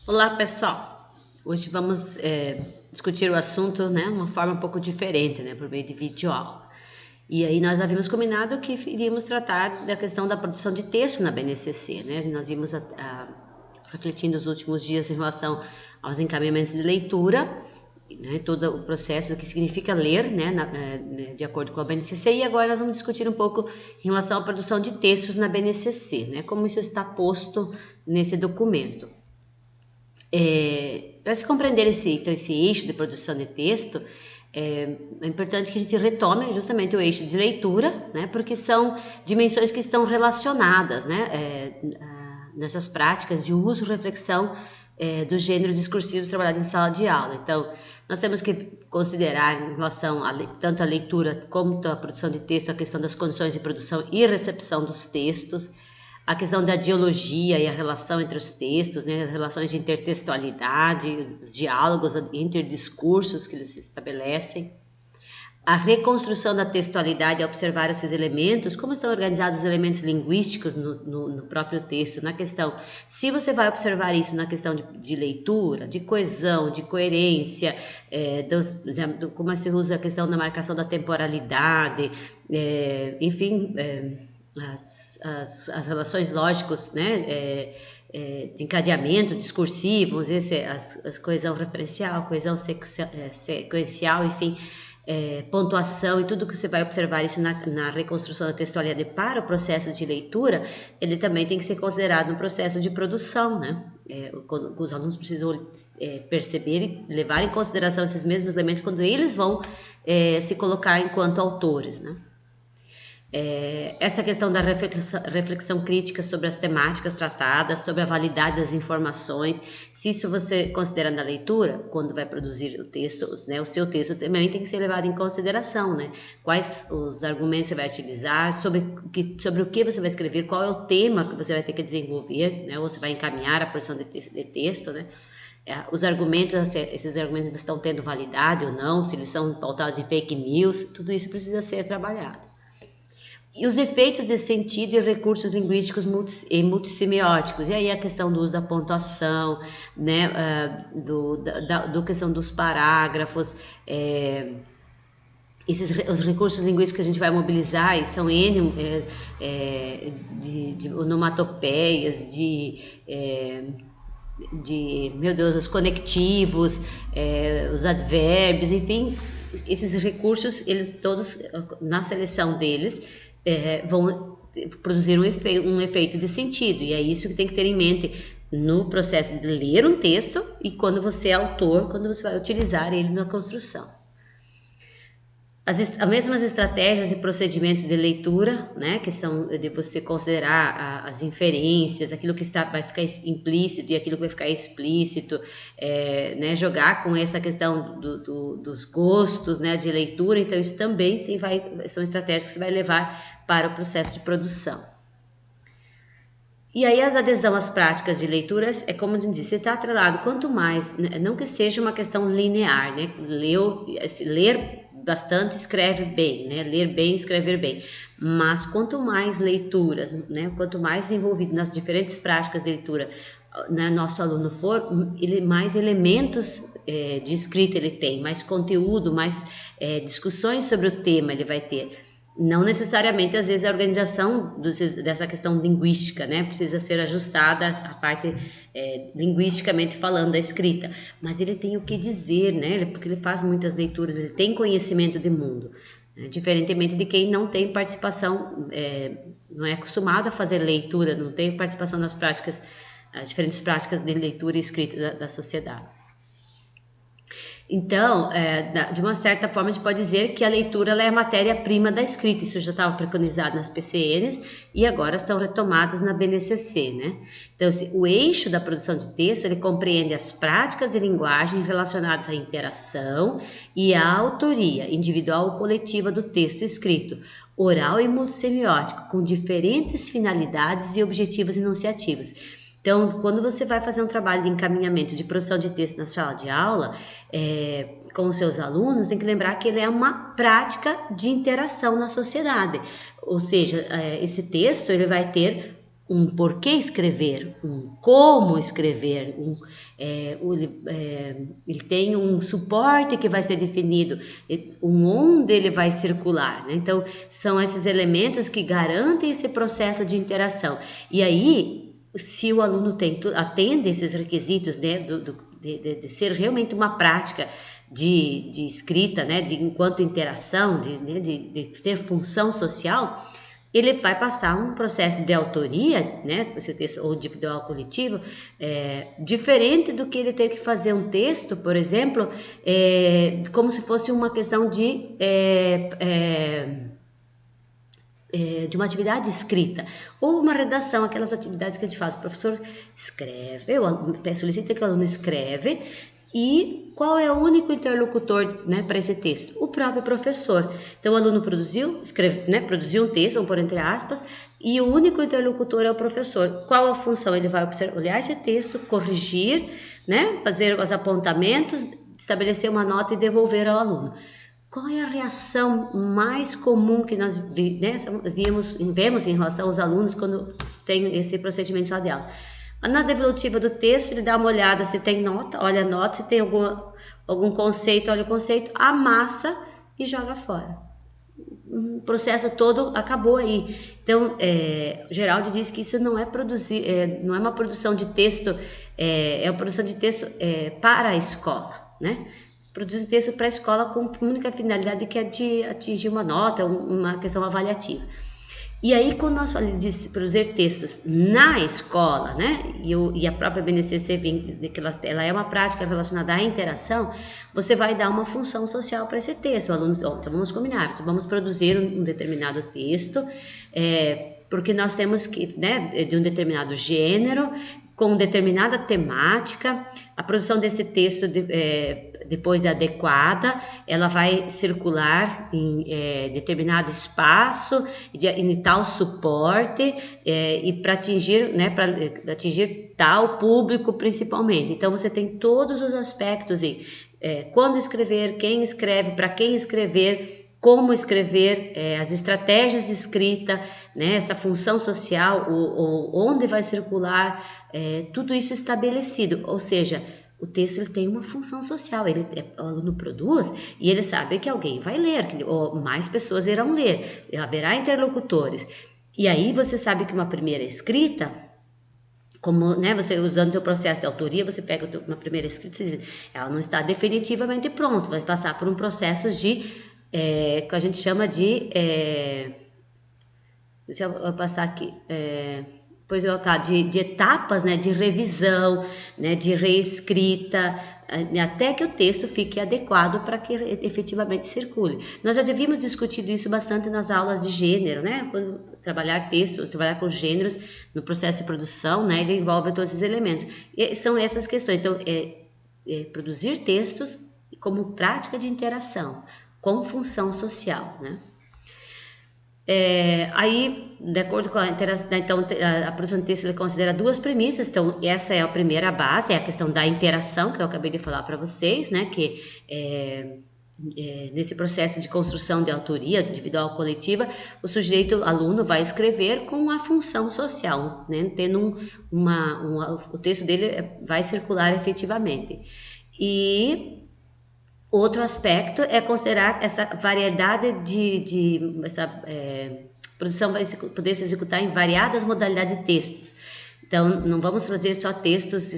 Olá, pessoal. Hoje vamos discutir o assunto, né, de uma forma um pouco diferente, né, por meio de videoaula. E aí nós havíamos combinado que iríamos tratar da questão da produção de texto na BNCC, né? Nós vimos refletindo nos últimos dias em relação aos encaminhamentos de leitura, né, todo o processo do que significa ler, né, de acordo com a BNCC, e agora nós vamos discutir um pouco em relação à produção de textos na BNCC, né, como isso está posto nesse documento. Para se compreender esse eixo de produção de texto, é importante que a gente retome justamente o eixo de leitura, né, porque são dimensões que estão relacionadas, né, nessas práticas de uso e reflexão dos gêneros discursivos trabalhados em sala de aula. Então, nós temos que considerar em relação tanto a leitura como a produção de texto, a questão das condições de produção e recepção dos textos, a questão da dialogia e a relação entre os textos, né, as relações de intertextualidade, os diálogos entre discursos que eles se estabelecem, a reconstrução da textualidade, a observar esses elementos, como estão organizados os elementos linguísticos no próprio texto, na questão, se você vai observar isso na questão de leitura, de coesão, de coerência, como se usa a questão da marcação da temporalidade, enfim, as relações lógicas, né, de encadeamento discursivo, vamos dizer, as coesão referencial, coesão sequencial, enfim, pontuação e tudo que você vai observar isso na reconstrução da textualidade para o processo de leitura, ele também tem que ser considerado um processo de produção, né? Os alunos precisam perceber e levar em consideração esses mesmos elementos quando eles vão se colocar enquanto autores, né? Essa questão da reflexão crítica sobre as temáticas tratadas, sobre a validade das informações, se isso você considera na leitura, quando vai produzir o texto, né, o seu texto também tem que ser levado em consideração, né? Quais os argumentos você vai utilizar, sobre o que você vai escrever, qual é o tema que você vai ter que desenvolver, né? Ou você vai encaminhar a porção de texto, né? Os argumentos, esses argumentos eles estão tendo validade ou não, se eles são pautados em fake news, tudo isso precisa ser trabalhado. E os efeitos de sentido e recursos linguísticos multissemióticos. E aí a questão do uso da pontuação, né, do questão dos parágrafos, os recursos linguísticos que a gente vai mobilizar, e são N, de onomatopeias, meu Deus, os conectivos, os advérbios, enfim, esses recursos, eles todos, na seleção deles, vão produzir um efeito de sentido, e é isso que tem que ter em mente no processo de ler um texto e quando você é autor, quando você vai utilizar ele na construção. As mesmas estratégias e procedimentos de leitura, né, que são de você considerar as inferências, aquilo que vai ficar implícito e aquilo que vai ficar explícito, né, jogar com essa questão dos gostos, né, de leitura, então isso também são estratégias que você vai levar para o processo de produção. E aí as adesão às práticas de leituras, como eu disse, está atrelado, quanto mais, não que seja uma questão linear, né, ler bastante, escreve bem, né, ler bem, escrever bem, mas quanto mais leituras, né, quanto mais envolvido nas diferentes práticas de leitura, né, nosso aluno for, mais elementos de escrita ele tem, mais conteúdo, mais discussões sobre o tema ele vai ter. Não necessariamente, às vezes, a organização dessa questão linguística, né? Precisa ser ajustada a parte linguisticamente falando da escrita, mas ele tem o que dizer, né? Porque ele faz muitas leituras, ele tem conhecimento de mundo, né? Diferentemente de quem não tem participação, não é acostumado a fazer leitura, não tem participação nas práticas, as diferentes práticas de leitura e escrita da sociedade. Então, de uma certa forma, a gente pode dizer que a leitura ela é a matéria-prima da escrita. Isso já estava preconizado nas PCNs e agora são retomados na BNCC, né? Então, o eixo da produção de texto, ele compreende as práticas de linguagem relacionadas à interação e à autoria individual ou coletiva do texto escrito, oral e multissemiótico, com diferentes finalidades e objetivos enunciativos. Então, quando você vai fazer um trabalho de encaminhamento de produção de texto na sala de aula, com os seus alunos, tem que lembrar que ele é uma prática de interação na sociedade. Ou seja, esse texto ele vai ter um porquê escrever, um como escrever, ele tem um suporte que vai ser definido, onde ele vai circular, né? Então, são esses elementos que garantem esse processo de interação. E aí, se o aluno atende esses requisitos, né, de ser realmente uma prática de escrita, né, enquanto interação, de ter função social, ele vai passar um processo de autoria, né, seu texto ou individual coletivo, diferente do que ele ter que fazer um texto, por exemplo, como se fosse uma questão de uma atividade escrita ou uma redação, aquelas atividades que a gente faz. O professor escreve, solicita que o aluno escreve, e qual é o único interlocutor, né, para esse texto? O próprio professor. Então o aluno produziu um texto, vamos pôr entre aspas, e o único interlocutor é o professor. Qual a função? Ele vai olhar esse texto, corrigir, né, fazer os apontamentos, estabelecer uma nota e devolver ao aluno. Qual é a reação mais comum que nós vemos em relação aos alunos quando tem esse procedimento de sala de aula? Na devolutiva do texto, ele dá uma olhada se tem nota, olha a nota, se tem algum conceito, olha o conceito, amassa e joga fora. O processo todo acabou aí. Então, Geraldi diz que isso não é não é uma produção de texto, é uma produção de texto para a escola, né? Produzir texto para a escola com a única finalidade que é de atingir uma nota, uma questão avaliativa. E aí, quando nós falamos de produzir textos na escola, né, e a própria BNCC que ela é uma prática relacionada à interação, você vai dar uma função social para esse texto. O aluno, então vamos combinar, vamos produzir um determinado texto, porque nós temos que, né, de um determinado gênero, com determinada temática. A produção desse texto depois adequada, ela vai circular em determinado espaço, em tal suporte, e para atingir, né, para atingir tal público principalmente. Então você tem todos os aspectos em quando escrever, quem escreve, para quem escrever, como escrever, as estratégias de escrita, né, essa função social, onde vai circular, tudo isso estabelecido. Ou seja, o texto ele tem uma função social, o aluno produz e ele sabe que alguém vai ler, ou mais pessoas irão ler, haverá interlocutores. E aí você sabe que uma primeira escrita, como, né, você usando o seu processo de autoria, você pega uma primeira escrita e diz, ela não está definitivamente pronta, vai passar por um processo que a gente chama de deixa eu passar aqui, de etapas, né, de revisão, né, de reescrita, até que o texto fique adequado para que efetivamente circule. Nós já havíamos discutido isso bastante nas aulas de gênero, né? Quando trabalhar textos, trabalhar com gêneros no processo de produção, né, ele envolve todos esses elementos. E são essas questões. Então, produzir textos como prática de interação, com função social, né? Aí, de acordo com a interação, então, a produção de texto ele considera duas premissas. Então, essa é a primeira base, é a questão da interação, que eu acabei de falar para vocês, né? Que nesse processo de construção de autoria individual ou coletiva, o sujeito aluno vai escrever com a função social, né? Tendo o texto dele vai circular efetivamente. E outro aspecto é considerar essa variedade essa produção vai poder se executar em variadas modalidades de textos. Então, não vamos fazer só textos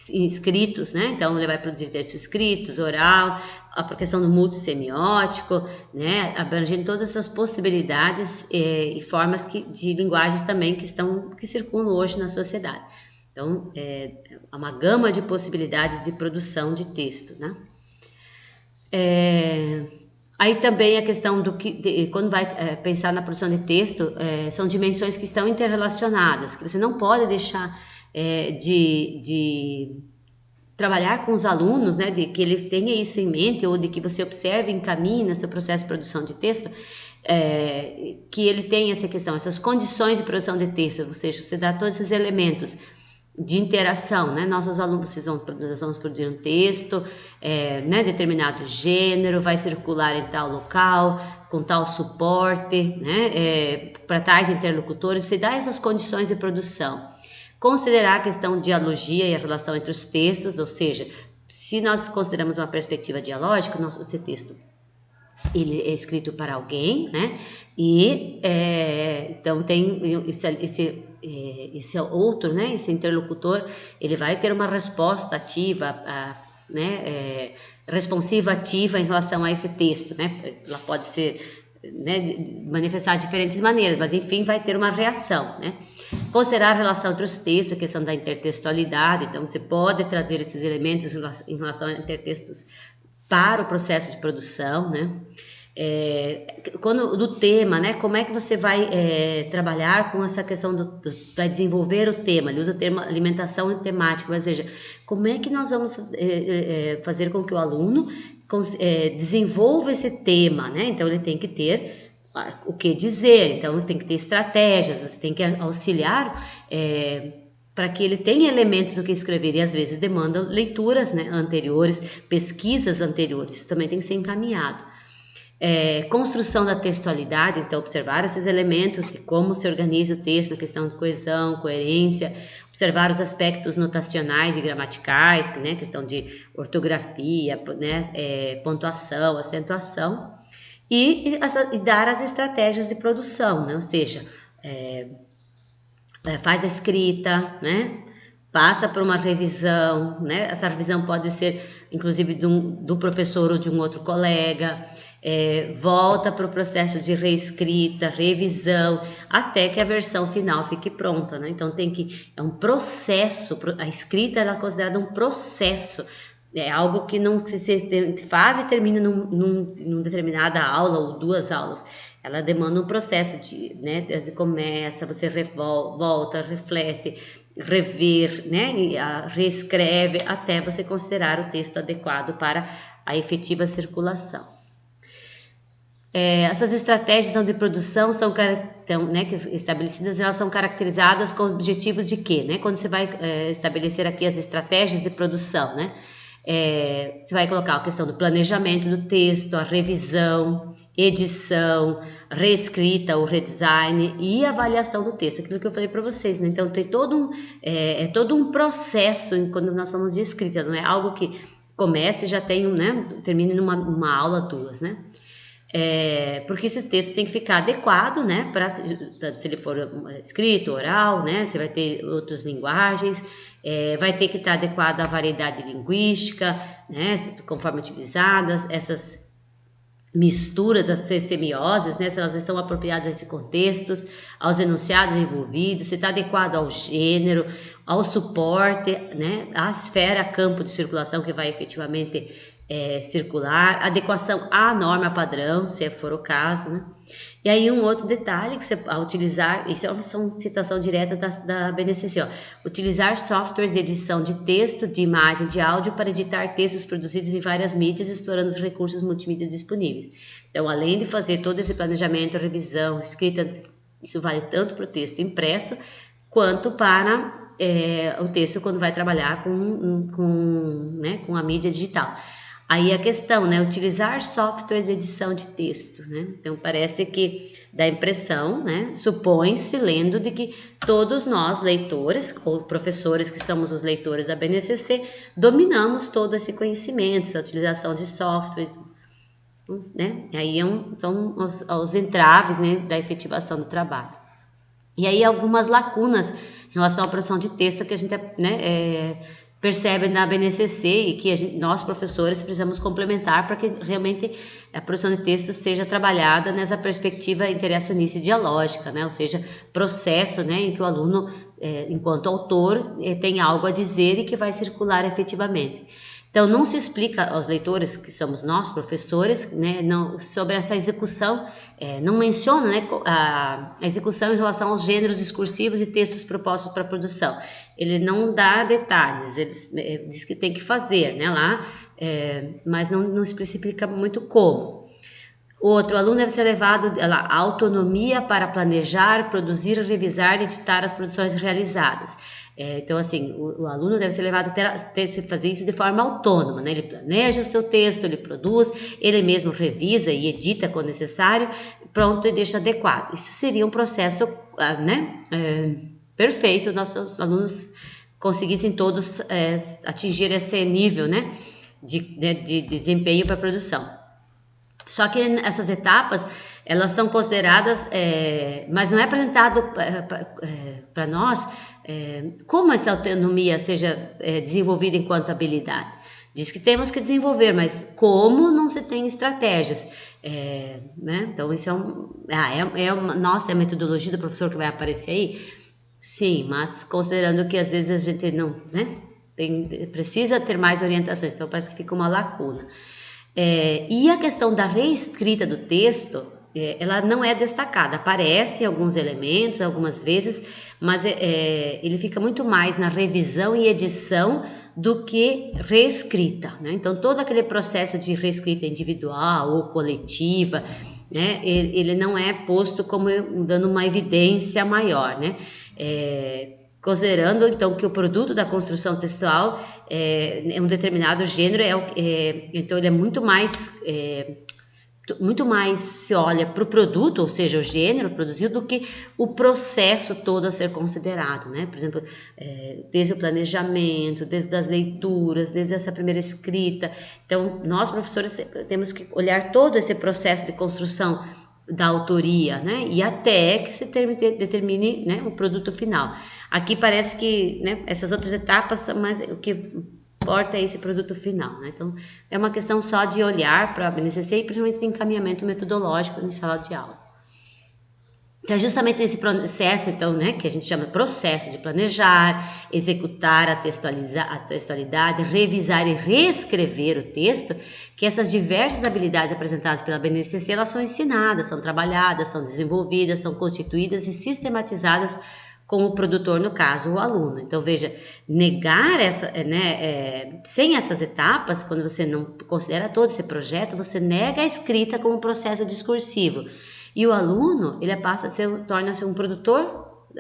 escritos, né? Então, ele vai produzir textos escritos, oral, a questão do multissemiótico, né? Abrangendo todas essas possibilidades e formas de linguagens também que circulam hoje na sociedade. Então, há uma gama de possibilidades de produção de texto, né? Aí também a questão quando vai pensar na produção de texto, são dimensões que estão interrelacionadas, que você não pode deixar de trabalhar com os alunos, né, de que ele tenha isso em mente, ou de que você observe e encaminhe no seu processo de produção de texto, que ele tenha essa questão, essas condições de produção de texto, ou seja, você dá todos esses elementos de interação, né? Nossos alunos, nós vamos produzir um texto, né, determinado gênero, vai circular em tal local, com tal suporte, né, para tais interlocutores, você dá essas condições de produção. Considerar a questão dialogia e a relação entre os textos, ou seja, se nós consideramos uma perspectiva dialógica, o nosso texto ele é escrito para alguém, né? E então tem esse outro, né? Esse interlocutor, ele vai ter uma resposta ativa, né? Responsiva ativa em relação a esse texto, né? Ela pode ser, né, manifestar de diferentes maneiras, mas enfim vai ter uma reação, né? Considerar a relação entre os textos, a questão da intertextualidade, então você pode trazer esses elementos em relação a intertextos para o processo de produção, né? Do tema, né? Como é que você vai trabalhar com essa questão vai desenvolver o tema? Ele usa o termo alimentação temática, ou seja, como é que nós vamos fazer com que o aluno desenvolva esse tema, né? Então ele tem que ter o que dizer, então você tem que ter estratégias, você tem que auxiliar para que ele tenha elementos do que escrever, e às vezes demandam leituras, né, anteriores, pesquisas anteriores, isso também tem que ser encaminhado. Construção da textualidade, então observar esses elementos de como se organiza o texto, na questão de coesão, coerência, observar os aspectos notacionais e gramaticais, né, questão de ortografia, né, pontuação, acentuação, e dar as estratégias de produção, né, ou seja, faz a escrita, né? Passa por uma revisão, né? Essa revisão pode ser, inclusive, do professor ou de um outro colega, volta para o processo de reescrita, revisão, até que a versão final fique pronta, né? Então é um processo, a escrita ela é considerada um processo, é algo que não se faz e termina numa determinada aula ou 2 aulas. Ela demanda um processo né, desde começa, você volta, reflete, rever, né, e reescreve até você considerar o texto adequado para a efetiva circulação. Essas estratégias de produção são né, estabelecidas, elas são caracterizadas com objetivos de quê? Né? Quando você vai estabelecer aqui as estratégias de produção, né? Você vai colocar a questão do planejamento do texto, a revisão, edição, reescrita ou redesign e avaliação do texto, aquilo que eu falei para vocês, né? Então tem todo um processo quando nós falamos de escrita, não é algo que comece e já tem né, termine numa aula 2, né? Porque esse texto tem que ficar adequado, né, se ele for escrito, oral, né, você vai ter outras linguagens, vai ter que estar adequado à variedade linguística, né, conforme utilizadas, essas misturas, as semioses, né, se elas estão apropriadas a esse contexto, aos enunciados envolvidos, se está adequado ao gênero, ao suporte, né, à esfera, campo de circulação que vai efetivamente circular, adequação à norma padrão, se for o caso, né? E aí um outro detalhe que você ao utilizar, isso é uma citação direta da BNCC, utilizar softwares de edição de texto, de imagem, de áudio para editar textos produzidos em várias mídias, explorando os recursos multimídia disponíveis. Então, além de fazer todo esse planejamento, revisão, escrita, isso vale tanto para o texto impresso, quanto para o texto quando vai trabalhar com a mídia digital. Aí a questão, né, utilizar softwares de edição de texto, né? Então parece que dá a impressão, né, supõe-se lendo de que todos nós leitores ou professores que somos os leitores da BNCC dominamos todo esse conhecimento, a utilização de softwares, né? E aí são os entraves, né, da efetivação do trabalho. E aí algumas lacunas em relação à produção de texto que a gente, né, percebe na BNCC e que nós, professores, precisamos complementar para que realmente a produção de texto seja trabalhada nessa perspectiva interacionista e dialógica, né? Ou seja, processo, né, em que o aluno, enquanto autor, tem algo a dizer e que vai circular efetivamente. Então, não se explica aos leitores, que somos nós, professores, né, sobre essa execução, não menciona, né, a execução em relação aos gêneros discursivos e textos propostos para a produção. Ele não dá detalhes, ele diz que tem que fazer, né, lá, mas não especifica muito como. Outro, o aluno deve ser levado à autonomia para planejar, produzir, revisar e editar as produções realizadas. Então, assim, o aluno deve ser levado a fazer isso de forma autônoma, né? Ele planeja o seu texto, ele produz, ele mesmo revisa e edita quando necessário, pronto, e deixa adequado. Isso seria um processo, né, perfeito, nossos alunos conseguissem todos atingir esse nível, né, de desempenho para produção. Só que essas etapas, elas são consideradas, mas não é apresentado para nós como essa autonomia seja desenvolvida enquanto habilidade. Diz que temos que desenvolver, mas como não se tem estratégias, né? Então isso nossa, é a metodologia do professor que vai aparecer aí? Sim, mas considerando que às vezes a gente não, né, precisa ter mais orientações, então parece que fica uma lacuna. E a questão da reescrita do texto, ela não é destacada, aparece em alguns elementos, algumas vezes, mas ele fica muito mais na revisão e edição do que reescrita, né? Então todo aquele processo de reescrita individual ou coletiva, né, ele não é posto como dando uma evidência maior, né? Considerando então que o produto da construção textual é um determinado gênero, então ele é muito mais se olha para o produto, ou seja, o gênero produzido, do que o processo todo a ser considerado, né? Por exemplo, desde o planejamento, desde as leituras, desde essa primeira escrita. Então, nós professores temos que olhar todo esse processo de construção da autoria, né? E até que se determine, né, o produto final. Aqui parece que, né, essas outras etapas, mas o que importa é esse produto final, né? Então, é uma questão só de olhar para a BNCC e principalmente de encaminhamento metodológico em sala de aula. Então, é justamente nesse processo, então, né, que a gente chama de processo de planejar, executar a textualidade, revisar e reescrever o texto, que essas diversas habilidades apresentadas pela BNCC, elas são ensinadas, são trabalhadas, são desenvolvidas, são constituídas e sistematizadas com o produtor, no caso, o aluno. Então, veja, negar sem essas etapas, quando você não considera todo esse projeto, você nega a escrita como processo discursivo. E o aluno, ele torna-se um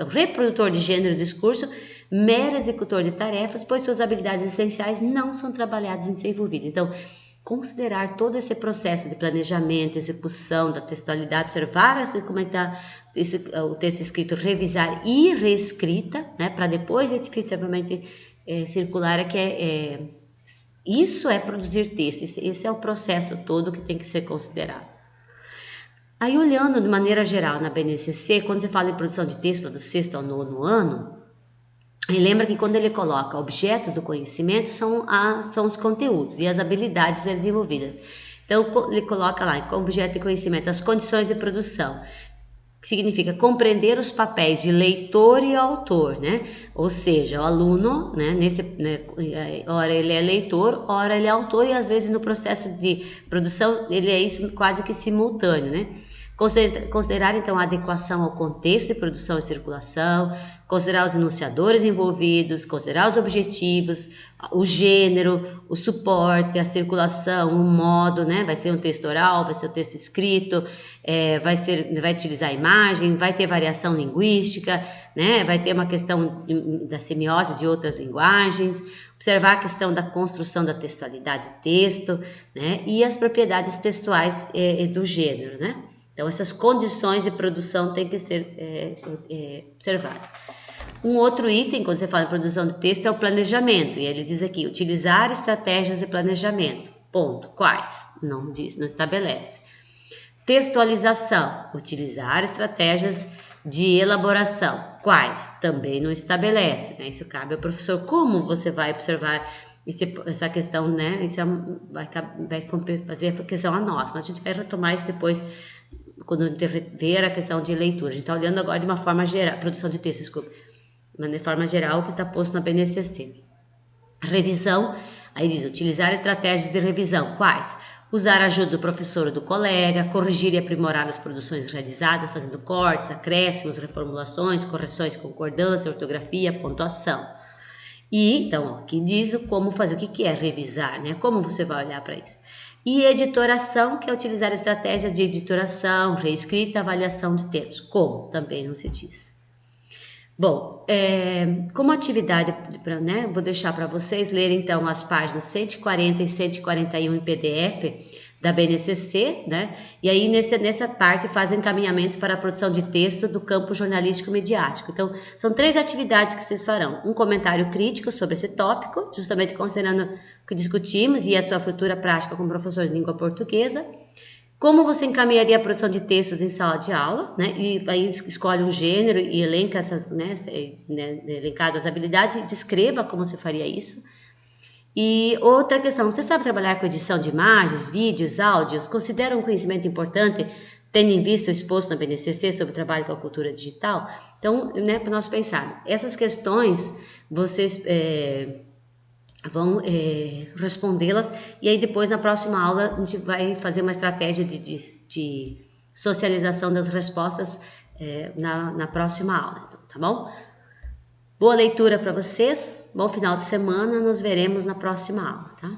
reprodutor de gênero e discurso, mero executor de tarefas, pois suas habilidades essenciais não são trabalhadas e desenvolvidas. Então, considerar todo esse processo de planejamento, execução da textualidade, observar como é que está o texto escrito, revisar e reescrita, né, para depois efetivamente circular, isso é produzir texto, esse é o processo todo que tem que ser considerado. Aí, olhando de maneira geral na BNCC, quando você fala em produção de texto do 6º ao 9º ano, lembra que quando ele coloca objetos do conhecimento, são os conteúdos e as habilidades desenvolvidas. Então, ele coloca lá, como objeto de conhecimento, as condições de produção, que significa compreender os papéis de leitor e autor, né? Ou seja, o aluno, né, ora ele é leitor, ora ele é autor, e às vezes no processo de produção ele é isso quase que simultâneo, né? Considerar então a adequação ao contexto de produção e circulação, considerar os enunciadores envolvidos, considerar os objetivos, o gênero, o suporte, a circulação, o modo, né? Vai ser um texto oral, vai ser um texto escrito, vai utilizar imagem, vai ter variação linguística, né? Vai ter uma questão da semiose de outras linguagens, observar a questão da construção da textualidade do texto, né? E as propriedades textuais do gênero, né? Então, essas condições de produção têm que ser observadas. Um outro item, quando você fala em produção de texto, é o planejamento. E ele diz aqui, utilizar estratégias de planejamento. Ponto. Quais? Não diz, não estabelece. Textualização. Utilizar estratégias de elaboração. Quais? Também não estabelece, né? Isso cabe ao professor. Como você vai observar essa questão, né? Isso vai fazer a questão a nós, mas a gente vai retomar isso depois, quando a gente ver a questão de leitura. A gente está olhando agora de uma forma geral, produção de texto, desculpa, mas de forma geral, o que está posto na BNCC. Revisão, aí diz, utilizar estratégias de revisão. Quais? Usar a ajuda do professor ou do colega, corrigir e aprimorar as produções realizadas, fazendo cortes, acréscimos, reformulações, correções, concordância, ortografia, pontuação. E, então, aqui diz como fazer, o que é revisar, né? Como você vai olhar para isso. E editoração, que é utilizar a estratégia de editoração, reescrita, avaliação de termos. Como? Também não se diz. Bom, como atividade, né, vou deixar para vocês lerem então as páginas 140 e 141 em PDF, da BNCC, né? E aí nessa parte fazem encaminhamentos para a produção de texto do campo jornalístico mediático. Então, são 3 atividades que vocês farão. Um comentário crítico sobre esse tópico, justamente considerando o que discutimos e a sua futura prática como professor de língua portuguesa. Como você encaminharia a produção de textos em sala de aula, né? E aí escolhe um gênero e elenca essas, né, elencadas habilidades e descreva como você faria isso. E outra questão, você sabe trabalhar com edição de imagens, vídeos, áudios? Considera um conhecimento importante, tendo em vista o exposto na BNCC sobre o trabalho com a cultura digital? Então, né, para nós pensarmos, essas questões, vocês vão respondê-las, e aí depois na próxima aula a gente vai fazer uma estratégia de socialização das respostas na próxima aula, então, tá bom? Boa leitura para vocês, bom final de semana, nos veremos na próxima aula, tá?